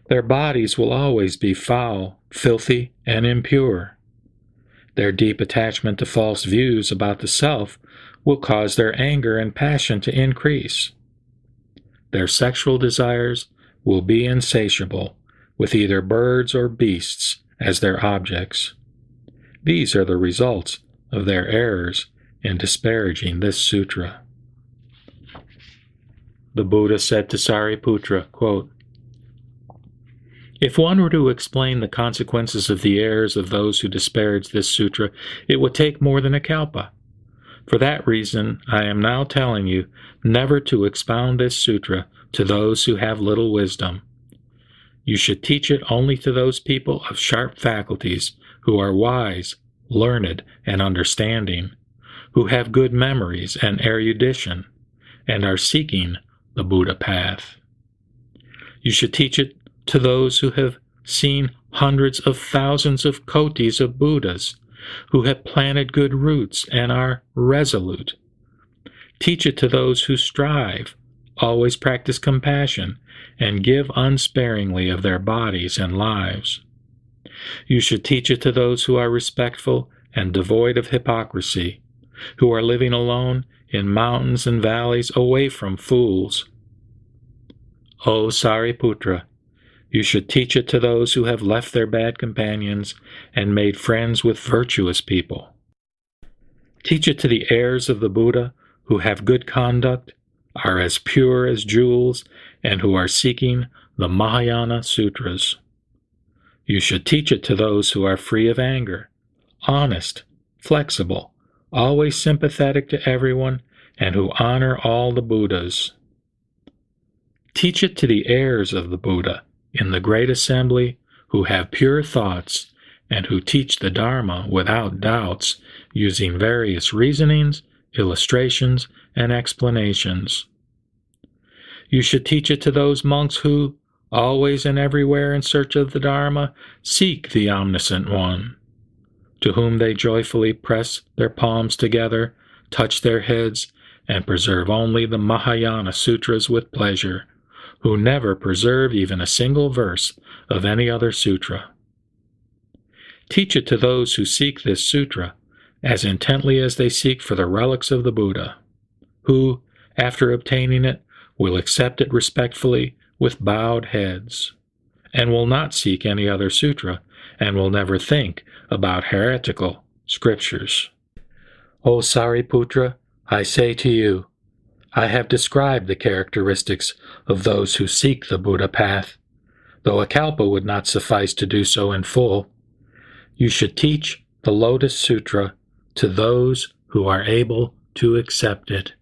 Their bodies will always be foul, filthy, and impure. Their deep attachment to false views about the self will cause their anger and passion to increase. Their sexual desires will be insatiable, with either birds or beasts as their objects. These are the results of their errors in disparaging this sutra. The Buddha said to Sariputra, quote, "If one were to explain the consequences of the errors of those who disparage this sutra, it would take more than a kalpa. For that reason, I am now telling you never to expound this sutra to those who have little wisdom. You should teach it only to those people of sharp faculties who are wise, learned, and understanding, who have good memories and erudition, and are seeking the Buddha path. You should teach it to those who have seen hundreds of thousands of kotis of Buddhas, who have planted good roots and are resolute. Teach it to those who strive, always practice compassion, and give unsparingly of their bodies and lives. You should teach it to those who are respectful and devoid of hypocrisy, who are living alone in mountains and valleys away from fools. O Sariputra, you should teach it to those who have left their bad companions and made friends with virtuous people. Teach it to the heirs of the Buddha who have good conduct, are as pure as jewels, and who are seeking the Mahayana Sutras. You should teach it to those who are free of anger, honest, flexible, always sympathetic to everyone, and who honor all the Buddhas. Teach it to the heirs of the Buddha in the Great Assembly who have pure thoughts and who teach the Dharma without doubts, using various reasonings, illustrations, and explanations. You should teach it to those monks who, always and everywhere in search of the Dharma, seek the Omniscient One, to whom they joyfully press their palms together, touch their heads, and preserve only the Mahayana Sutras with pleasure, who never preserve even a single verse of any other sutra. Teach it to those who seek this sutra as intently as they seek for the relics of the Buddha, who, after obtaining it, will accept it respectfully with bowed heads, and will not seek any other sutra, and will never think about heretical scriptures. O Sariputra, I say to you, I have described the characteristics of those who seek the Buddha path, though a kalpa would not suffice to do so in full. You should teach the Lotus Sutra to those who are able to accept it.